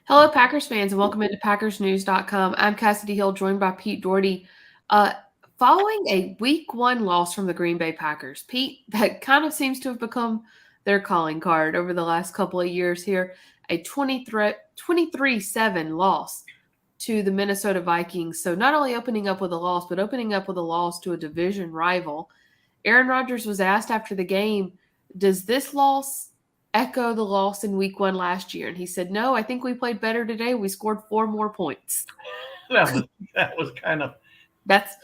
Hello, Packers fans, and welcome into PackersNews.com. I'm Kassidy Hill, joined by Pete Dougherty. Uh, Following a Week 1 loss from the Green Bay Packers, Pete, that kind of seems to have become their calling card over the last couple of years here, a 23-7 loss to the Minnesota Vikings. So not only opening up with a loss, but opening up with a loss to a division rival. Aaron Rodgers was asked after the game, does this loss echo the loss in Week 1 last year? And he said, no, I think we played better today. We scored 4 more points. That was kind of That's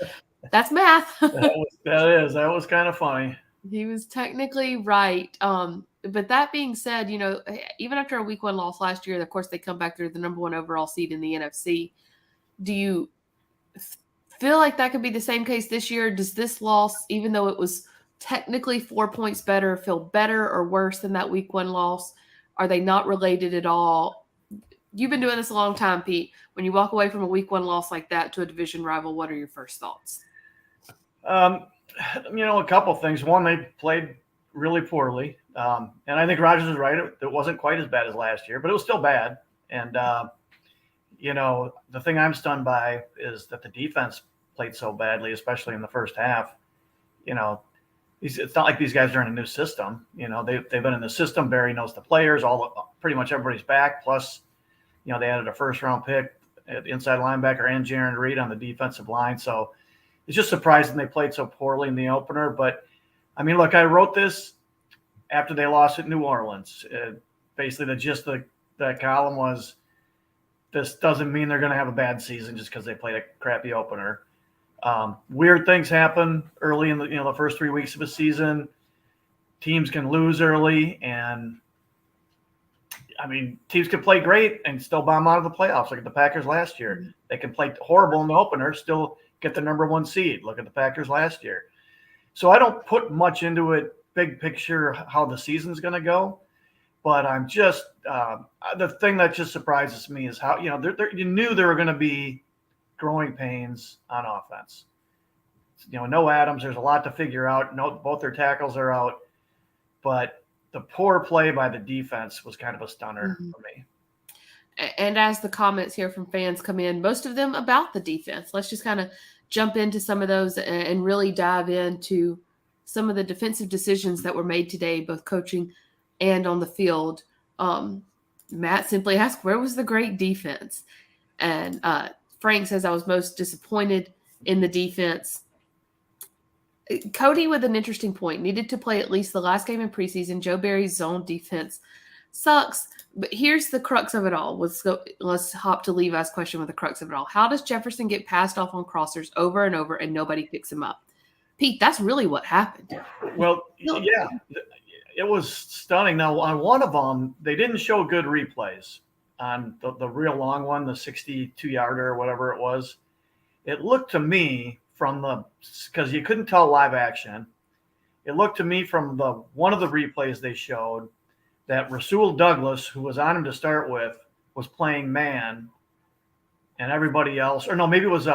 math. that was kind of funny. He was technically right. But that being said, even after a Week 1 loss last year, of course, they come back through the number 1 overall seed in the NFC. Do you feel like that could be the same case this year? Does this loss, even though it was technically 4 points better, feel better or worse than that Week 1 loss? Are they not related at all? You've been doing this a long time, Pete. When you walk away from a Week 1 loss like that to a division rival, what are your first thoughts? A couple things. One, they played really poorly, and I think Rodgers is right. It wasn't quite as bad as last year, but it was still bad. And the thing I'm stunned by is that the defense played so badly, especially in the first half. It's not like these guys are in a new system. They've been in the system. Barry knows the players. Pretty much everybody's back. Plus, they added a first-round pick at inside linebacker and Jaire Reed on the defensive line. So it's just surprising they played so poorly in the opener. But, look, I wrote this after they lost at New Orleans. Basically, the gist of that column was, this doesn't mean they're going to have a bad season just because they played a crappy opener. Weird things happen early in the first 3 weeks of a season. Teams can lose early, and teams can play great and still bomb out of the playoffs. Look at the Packers last year. They can play horrible in the opener, still get the number 1 seed. Look at the Packers last year. So I don't put much into it, big picture, how the season's going to go. But I'm just the thing that just surprises me is how, you knew there were going to be growing pains on offense. No Adams. There's a lot to figure out. Both their tackles are out. But the poor play by the defense was kind of a stunner for me. And as the comments here from fans come in, most of them about the defense. Let's just kind of jump into some of those and really dive into some of the defensive decisions that were made today, both coaching and on the field. Matt simply asked, where was the great defense? And Frank says, I was most disappointed in the defense. Cody with an interesting point. Needed to play at least the last game in preseason. Joe Barry's zone defense sucks. But here's the crux of it all. Let's hop to Levi's question with the crux of it all. How does Jefferson get passed off on crossers over and over and nobody picks him up? Pete, that's really what happened. Well, yeah. It was stunning. Now, on one of them, they didn't show good replays. On the real long one, the 62-yarder or whatever it was, it looked to me because you couldn't tell live action, it looked to me from one of the replays they showed that Rasul Douglas, who was on him to start with, was playing man, and everybody else, or no, maybe it was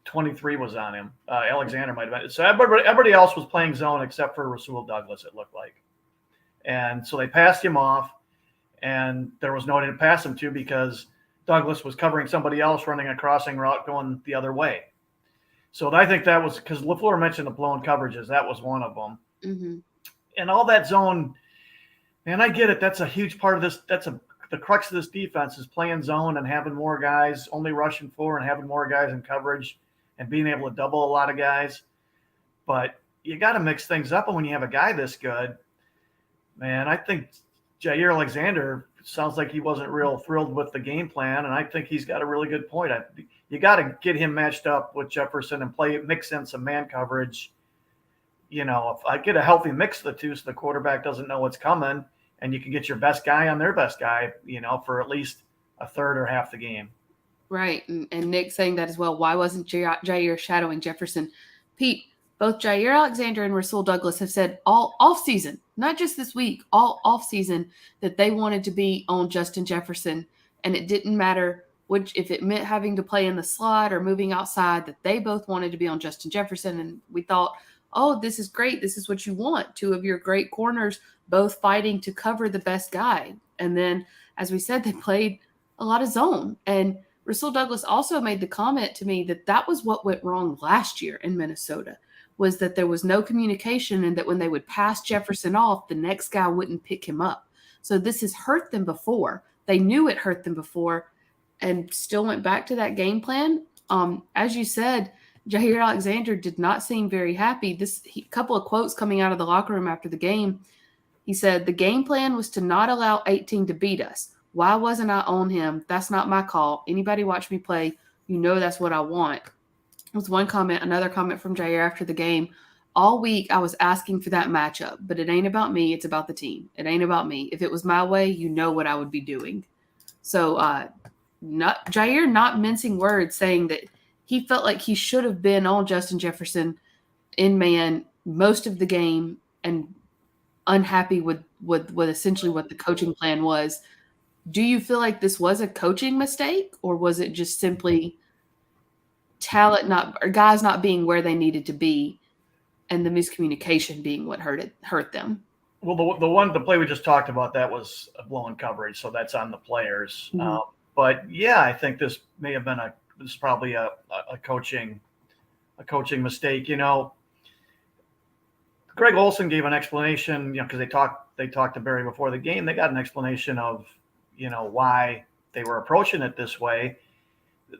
23 was on him. Alexander might have been. So everybody else was playing zone except for Rasul Douglas, it looked like. And so they passed him off, and there was no one to pass him to because Douglas was covering somebody else running a crossing route going the other way. So I think that was because LaFleur mentioned the blown coverages. That was one of them. Mm-hmm. And all that zone, man, I get it. That's a huge part of this. The crux of this defense is playing zone and having more guys only rushing 4 and having more guys in coverage and being able to double a lot of guys. But you got to mix things up. And when you have a guy this good, man, I think Jaire Alexander sounds like he wasn't real thrilled with the game plan. And I think he's got a really good point. You got to get him matched up with Jefferson and mix in some man coverage. If I get a healthy mix of the two so the quarterback doesn't know what's coming and you can get your best guy on their best guy, for at least a third or half the game. Right. And Nick saying that as well. Why wasn't Jaire shadowing Jefferson? Pete, both Jaire Alexander and Rasul Douglas have said all offseason, not just this week, all offseason, that they wanted to be on Justin Jefferson. And it didn't matter if it meant having to play in the slot or moving outside, that they both wanted to be on Justin Jefferson. And we thought, oh, this is great. This is what you want. 2 of your great corners both fighting to cover the best guy. And then, as we said, they played a lot of zone. And Russell Douglas also made the comment to me that was what went wrong last year in Minnesota, was that there was no communication, and that when they would pass Jefferson off, the next guy wouldn't pick him up. So this has hurt them before. They knew it hurt them before and still went back to that game plan. As you said, Jaire Alexander did not seem very happy. Couple of quotes coming out of the locker room after the game. He said, "The game plan was to not allow 18 to beat us. Why wasn't I on him? That's not my call. Anybody watch me play, you know that's what I want." Was one comment. Another comment from Jaire after the game: "All week I was asking for that matchup, but it ain't about me. It's about the team. It ain't about me. If it was my way, you know what I would be doing." So Jaire not mincing words, saying that he felt like he should have been on Justin Jefferson in man most of the game, and unhappy with essentially what the coaching plan was. Do you feel like this was a coaching mistake, or was it just simply talent or guys not being where they needed to be, and the miscommunication being what hurt them? Well, the play we just talked about, that was a blown coverage, so that's on the players. Mm-hmm. But yeah, I think this may have been probably a coaching mistake. Greg Olson gave an explanation, because they talked to Barry before the game. They got an explanation of, why they were approaching it this way.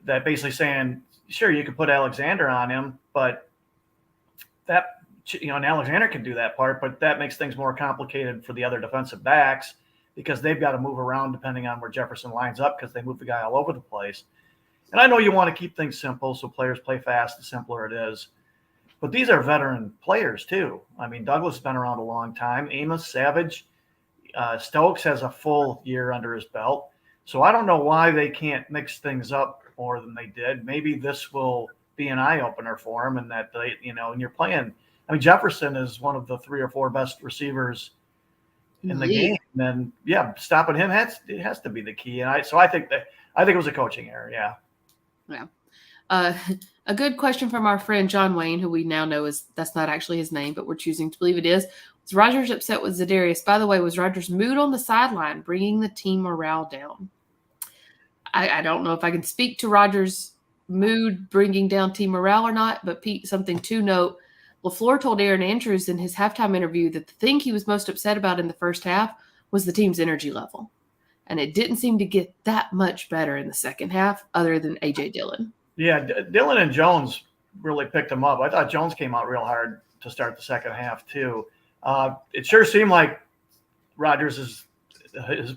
That basically saying, sure, you could put Alexander on him, but that, and Alexander can do that part, but that makes things more complicated for the other defensive backs, because they've got to move around depending on where Jefferson lines up, because they move the guy all over the place. And I know you want to keep things simple so players play fast, the simpler it is. But these are veteran players too. I mean, Douglas has been around a long time. Amos, Savage, Stokes has a full year under his belt. So I don't know why they can't mix things up more than they did. Maybe this will be an eye-opener for them, and that they, and you're playing. I mean, Jefferson is one of the 3 or 4 best receivers in the game. And stopping him has to be the key. And I think it was a coaching error. Yeah. Yeah. A good question from our friend John Wayne, who we now know that's not actually his name, but we're choosing to believe it is. Was Rodgers upset with Zadarius? By the way, was Rodgers' mood on the sideline bringing the team morale down? I don't know if I can speak to Rodgers' mood bringing down team morale or not, but Pete, something to note. LaFleur told Aaron Andrews in his halftime interview that the thing he was most upset about in the first half was the team's energy level. And it didn't seem to get that much better in the second half, other than A.J. Dillon. Yeah, Dillon and Jones really picked him up. I thought Jones came out real hard to start the second half, too. It sure seemed like Rodgers is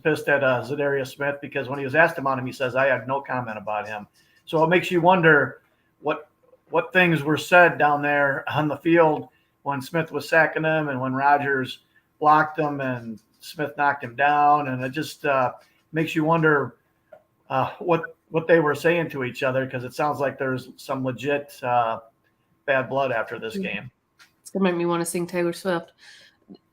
pissed at Zadarius Smith, because when he was asked about him, he says, "I have no comment about him." So it makes you wonder what things were said down there on the field when Smith was sacking him, and when Rodgers blocked him and Smith knocked him down. And it just makes you wonder what they were saying to each other, because it sounds like there's some legit bad blood after this game. It's going to make me want to sing Taylor Swift.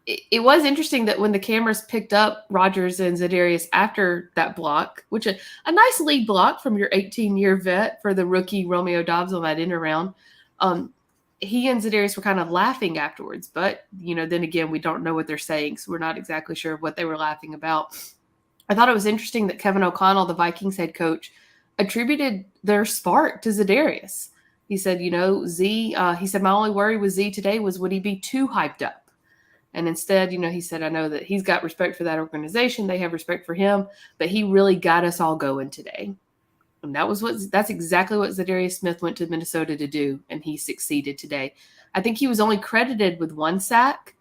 It was interesting that when the cameras picked up Rodgers and Zadarius after that block, which a nice lead block from your 18-year vet for the rookie Romeo Doubs on that end around, he and Zadarius were kind of laughing afterwards. But, then again, we don't know what they're saying, so we're not exactly sure what they were laughing about. I thought it was interesting that Kevin O'Connell, the Vikings head coach, attributed their spark to Zadarius. He said, he said, "My only worry with Z today was, would he be too hyped up? And instead, he said, I know that he's got respect for that organization. They have respect for him, but he really got us all going today." And that's exactly what Zadarius Smith went to Minnesota to do, and he succeeded today. I think he was only credited with 1 sack,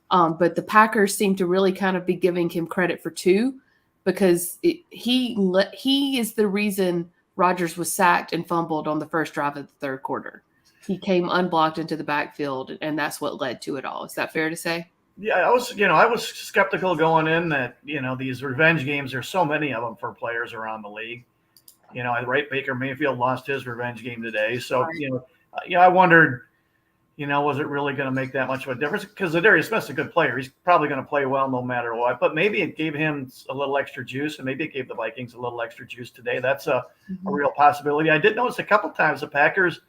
but the Packers seem to really kind of be giving him credit for 2, because he is the reason Rodgers was sacked and fumbled on the first drive of the third quarter. He came unblocked into the backfield, and that's what led to it all. Is that fair to say? Yeah, I was skeptical going in that, these revenge games, there's so many of them for players around the league. Right, Baker Mayfield lost his revenge game today. So, right. I wondered, was it really going to make that much of a difference? Because Zadarius Smith's a good player. He's probably going to play well no matter what. But maybe it gave him a little extra juice, and maybe it gave the Vikings a little extra juice today. That's a real possibility. I did notice a couple times the Packers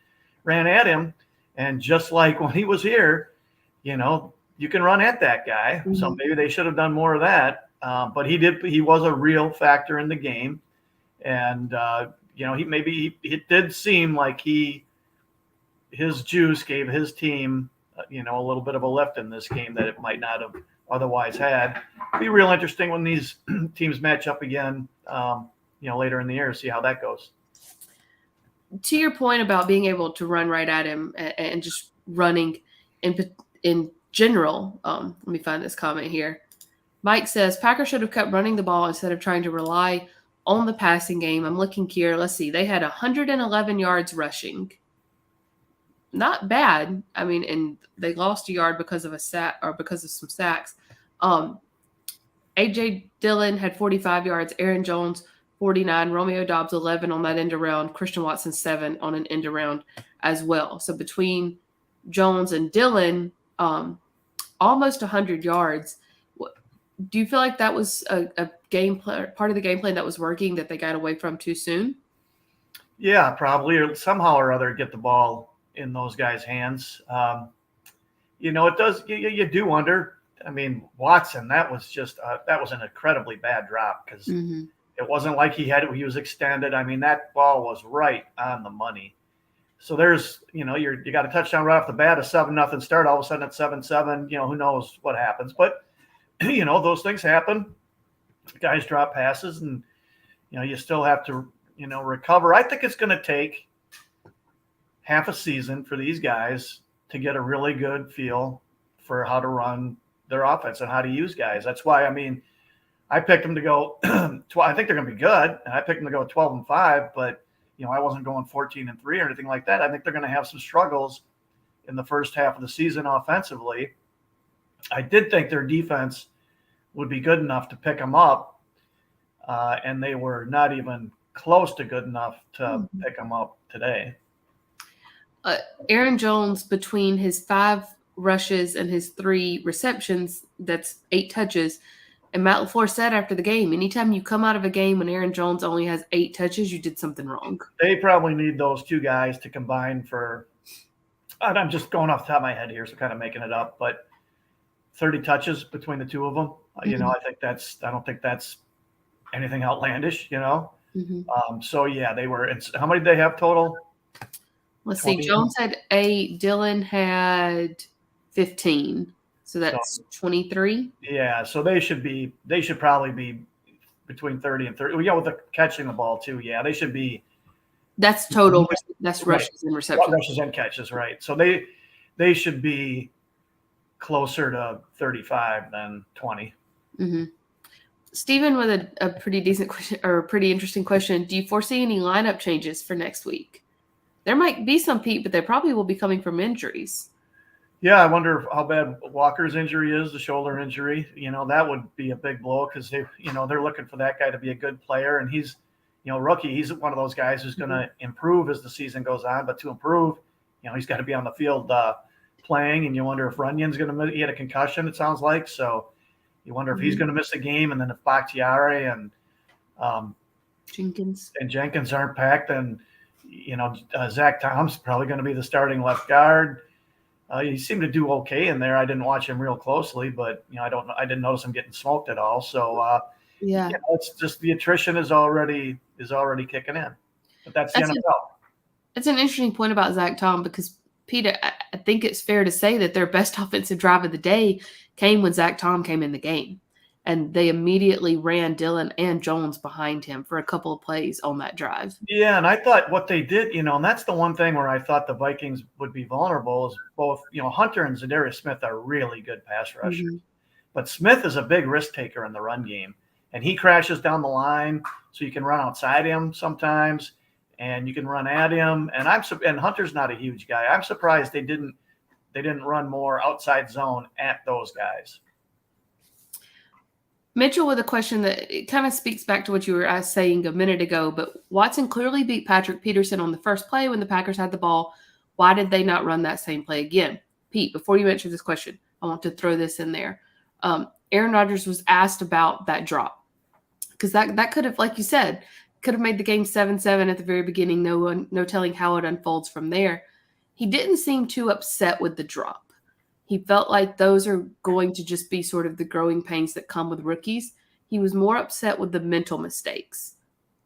ran at him, and just like when he was here, you can run at that guy. Mm-hmm. So maybe they should have done more of that. but he was a real factor in the game. And, it did seem like his juice gave his team, a little bit of a lift in this game that it might not have otherwise had. It'll be real interesting when these teams match up again, later in the year, see how that goes. To your point about being able to run right at him and just running in general, let me find this comment here. Mike says, Packers should have kept running the ball instead of trying to rely on the passing game. I'm looking here. Let's see. They had 111 yards rushing. Not bad. I mean, and they lost a yard because of a sack or because of some sacks. A.J. Dillon had 45 yards. Aaron Jones, 49. Romeo Doubs, 11 on that end around. Christian Watson, 7 on an end around as well. So between Jones and Dillon, almost 100 yards. Do you feel like that was a game plan, part of the game plan that was working that they got away from too soon? Yeah, probably, or somehow or other get the ball in those guys' hands. It does. You do wonder. I mean, Watson, that was an incredibly bad drop because it wasn't like he was extended. I mean, that ball was right on the money. So there's, you got a touchdown right off the bat, a 7-0 start. All of a sudden it's 7-7. Who knows what happens? But those things happen. Guys drop passes, and you still have to recover. I think it's going to take half a season for these guys to get a really good feel for how to run their offense and how to use guys. That's why, I picked them to go. I think they're going to be good, and I picked them to go 12-5. But I wasn't going 14-3 or anything like that. I think they're going to have some struggles in the first half of the season offensively. I did think their defense would be good enough to pick them up, and they were not even close to good enough to pick them up today. Aaron Jones, between his 5 rushes and his 3 receptions, that's 8 touches. And Matt LaFleur said after the game, anytime you come out of a game when Aaron Jones only has 8 touches, you did something wrong. They probably need those 2 guys to combine for, and I'm just going off the top of my head here, so kind of making it up, but 30 touches between the 2 of them. I don't think that's anything outlandish, So yeah, they were. How many did they have total? Let's 20? See. Jones had 8. Dylan had 15. So that's 23. Yeah. So they should probably be between 30 and 30. With the catching the ball too. Yeah, they should be. That's total. That's rushes and receptions. Rushes and catches, right? So they should be closer to 35 than 20. Mm-hmm. Stephen with a pretty decent question, or a pretty interesting question. Do you foresee any lineup changes for next week? There might be some, Pete, but they probably will be coming from injuries. Yeah, I wonder how bad Walker's injury is, the shoulder injury. That would be a big blow because they're looking for that guy to be a good player, and he's, rookie. He's one of those guys who's going to improve as the season goes on. But to improve, he's got to be on the field playing, and you wonder if Runyon's going to. He had a concussion, it sounds like, so you wonder if he's going to miss a game, and then if Bakhtiari and Jenkins aren't packed, then Zach Tom's probably going to be the starting left guard. He seemed to do okay in there. I didn't watch him real closely, but I didn't notice him getting smoked at all. So it's just the attrition is already kicking in. But that's the NFL. It's an interesting point about Zach Tom because, Peter, I think it's fair to say that their best offensive drive of the day came when Zach Tom came in the game. And they immediately ran Dillon and Jones behind him for a couple of plays on that drive. Yeah, and I thought what they did, and that's the one thing where I thought the Vikings would be vulnerable is both, Hunter and Zadarius Smith are really good pass rushers. Mm-hmm. But Smith is a big risk taker in the run game. And he crashes down the line, so you can run outside him sometimes, and you can run at him. And Hunter's not a huge guy. I'm surprised they didn't run more outside zone at those guys. Mitchell with a question that it kind of speaks back to what you were saying a minute ago, but Watson clearly beat Patrick Peterson on the first play when the Packers had the ball. Why did they not run that same play again? Pete, before you answer this question, I want to throw this in there. Aaron Rodgers was asked about that drop because that could have, like you said, could have made the game 7-7 at the very beginning. No telling how it unfolds from there. He didn't seem too upset with the drop. He felt like those are going to just be sort of the growing pains that come with rookies. he was more upset with the mental mistakes.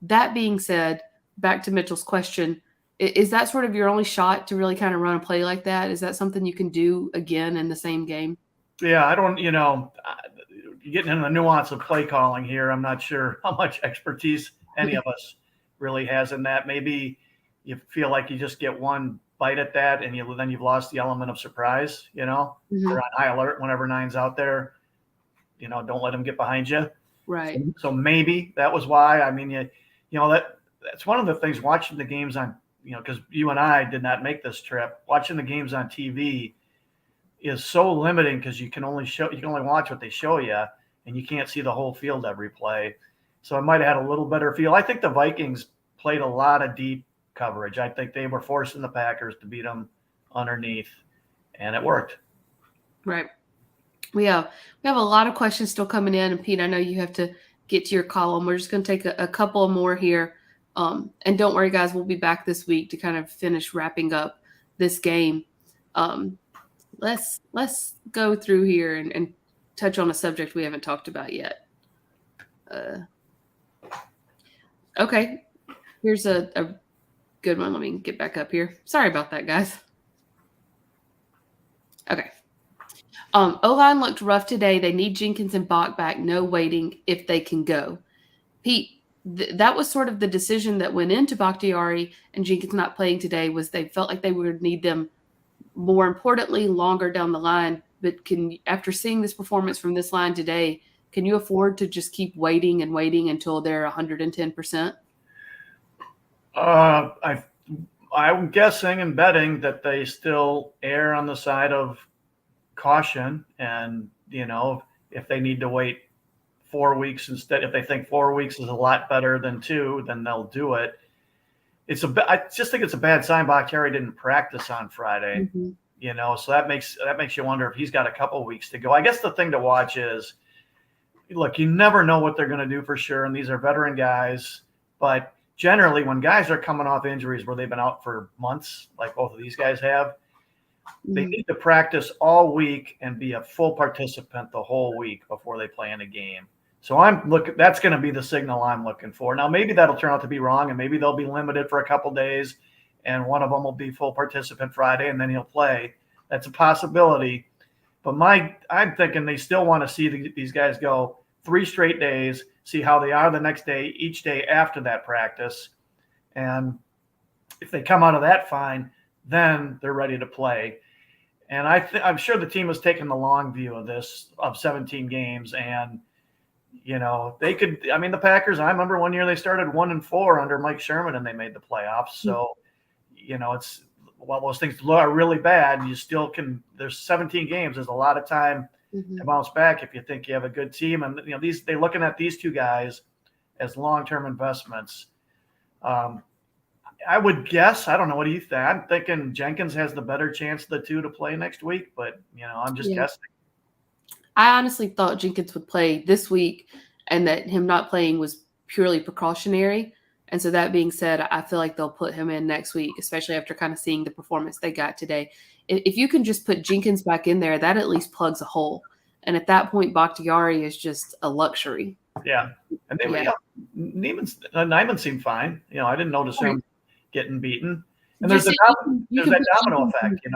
That being said, back to Mitchell's question, is that sort of your only shot to really kind of run a play like that? Is that something you can do again in the same game? Yeah, I don't, getting into the nuance of play calling here, I'm not sure how much expertise any of us really has in that. Maybe you feel like you just get one bite at that, and then you've lost the element of surprise. You're on high alert whenever 9's out there. Don't let him get behind you. Right. So maybe that was why. I mean, that's one of the things watching the games on, because you and I did not make this trip. Watching the games on TV is so limiting because you can only watch what they show you, and you can't see the whole field every play. So I might have had a little better feel. I think the Vikings played a lot of deep coverage. I think they were forcing the Packers to beat them underneath, and it worked. Right. We have a lot of questions still coming in, and Pete, I know you have to get to your column. We're just going to take a couple more here, and don't worry, guys, we'll be back this week to kind of finish wrapping up this game. Let's go through here and touch on a subject we haven't talked about yet. Okay, here's a good one. Let me get back up here. Sorry about that, guys. Okay. O-line looked rough today. They need Jenkins and Bach back. No waiting if they can go. Pete, that was sort of the decision that went into Bakhtiari and Jenkins not playing today, was they felt like they would need them more importantly longer down the line. But after seeing this performance from this line today, can you afford to just keep waiting and waiting until they're 110%? I'm guessing and betting that they still err on the side of caution, and if they need to wait 4 weeks instead, if they think 4 weeks is a lot better than 2, then they'll do it. I just think it's a bad sign Bakhtiari didn't practice on Friday. So that makes you wonder if he's got a couple weeks to go. I guess the thing to watch is, look, you never know what they're going to do for sure, and these are veteran guys, but generally when guys are coming off injuries where they've been out for months, like both of these guys have, they need to practice all week and be a full participant the whole week before they play in a game. So that's going to be the signal I'm looking for. Now, maybe that'll turn out to be wrong, and maybe they'll be limited for a couple days, and one of them will be full participant Friday, and then he'll play. That's a possibility. But I'm thinking they still want to see these guys go 3 straight days, see how they are the next day, each day after that practice. And if they come out of that fine, then they're ready to play. And I'm sure the team was taking the long view of this, of 17 games. And, they could – I mean, the Packers, I remember one year they started 1-4 under Mike Sherman, and they made the playoffs. So, it's – while those things are really bad, you still can – there's 17 games. There's a lot of time to bounce back if you think you have a good team. And, they're looking at these two guys as long-term investments. I would guess, I don't know, what do you think? I'm thinking Jenkins has the better chance of the two to play next week, but, I'm just guessing. I honestly thought Jenkins would play this week and that him not playing was purely precautionary. And so that being said, I feel like they'll put him in next week, especially after kind of seeing the performance they got today. If you can just put Jenkins back in there, that at least plugs a hole. And at that point, Bakhtiari is just a luxury. Yeah. And Neiman seemed fine. I didn't notice him getting beaten. And there's that domino effect,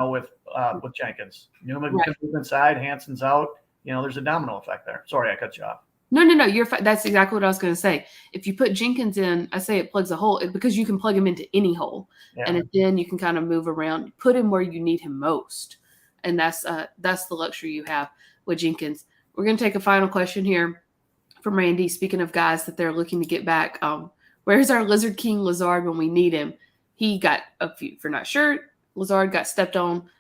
with Jenkins. Newman can move inside, Hanson's out. There's a domino effect there. Sorry, I cut you off. No, you're fine. That's exactly what I was going to say. If you put Jenkins in, I say it plugs a hole because you can plug him into any hole, and then you can kind of move around, put him where you need him most, and that's the luxury you have with Jenkins. We're going to take a final question here from Randy. Speaking of guys that they're looking to get back, where's our Lizard King Lazard when we need him? He got if you're not sure, Lazard got stepped on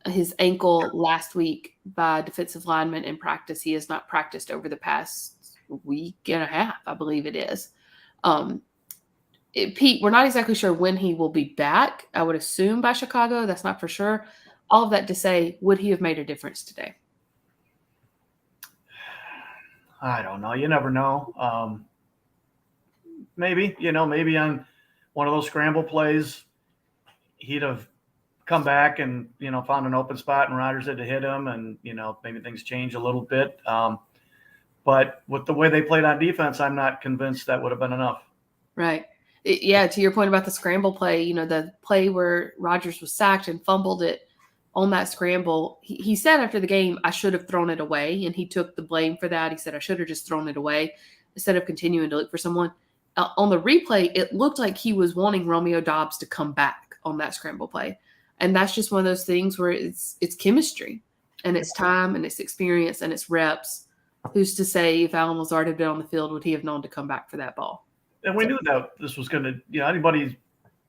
his ankle last week by defensive linemen in practice. He has not practiced over the past week and a half, I believe it is. Pete, we're not exactly sure when he will be back. I would assume by Chicago. That's not for sure. All of that to say, would he have made a difference today? I don't know. You never know. Maybe on one of those scramble plays, he'd have come back and, found an open spot and Rodgers had to hit him and, maybe things change a little bit. But with the way they played on defense, I'm not convinced that would have been enough. Right. Yeah, to your point about the scramble play, the play where Rodgers was sacked and fumbled it on that scramble, he said after the game, I should have thrown it away, and he took the blame for that. He said, I should have just thrown it away instead of continuing to look for someone. On the replay, it looked like he was wanting Romeo Doubs to come back on that scramble play. And that's just one of those things where it's chemistry, and it's time, and it's experience, and it's reps. Who's to say if Alan Lazard had been on the field, would he have known to come back for that ball? And we knew that this was going to, anybody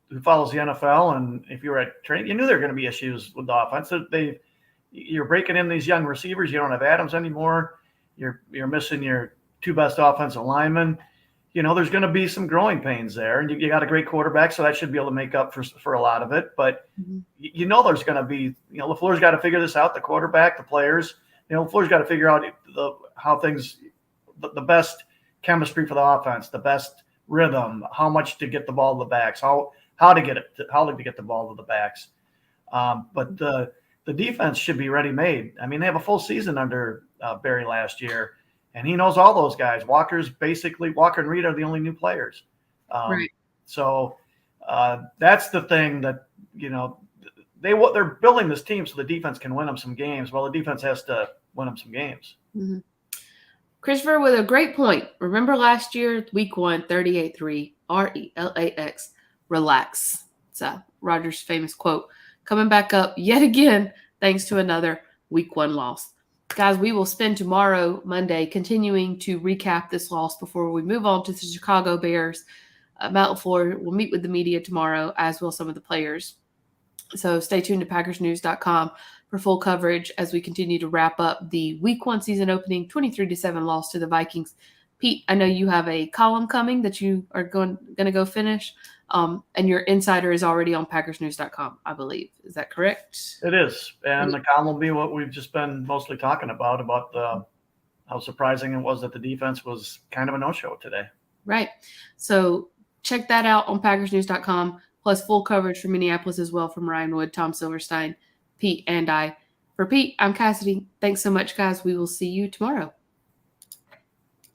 who follows the NFL, and if you were at training, you knew there were going to be issues with the offense. You're breaking in these young receivers. You don't have Adams anymore. You're missing your two best offensive linemen. There's going to be some growing pains there, and you got a great quarterback, so that should be able to make up for a lot of it. But there's going to be, LaFleur's got to figure this out. The quarterback, the players, LaFleur's got to figure out how things, the best chemistry for the offense, the best rhythm, how much to get the ball to the backs, how to get the ball to the backs. But the defense should be ready-made. I mean, they have a full season under Barry last year, and he knows all those guys. Walker and Reed are the only new players. Right. So that's the thing that, they're building this team so the defense can win them some games. Well, the defense has to win them some games. Mm-hmm. Christopher with a great point. Remember last year, week 1, 38-3, RELAX, relax. It's Rodgers' famous quote. Coming back up yet again, thanks to another week 1 loss. Guys, we will spend tomorrow, Monday, continuing to recap this loss before we move on to the Chicago Bears. Matt LaFleur will meet with the media tomorrow, as will some of the players. So stay tuned to PackersNews.com for full coverage as we continue to wrap up the week 1 season opening 23-7 loss to the Vikings. Pete, I know you have a column coming that you are going to go finish, and your insider is already on PackersNews.com, I believe. Is that correct? It is, and the column will be what we've just been mostly talking about how surprising it was that the defense was kind of a no-show today. Right. So check that out on PackersNews.com. Plus full coverage from Minneapolis as well from Ryan Wood, Tom Silverstein, Pete, and I. For Pete, I'm Kassidy. Thanks so much, guys. We will see you tomorrow.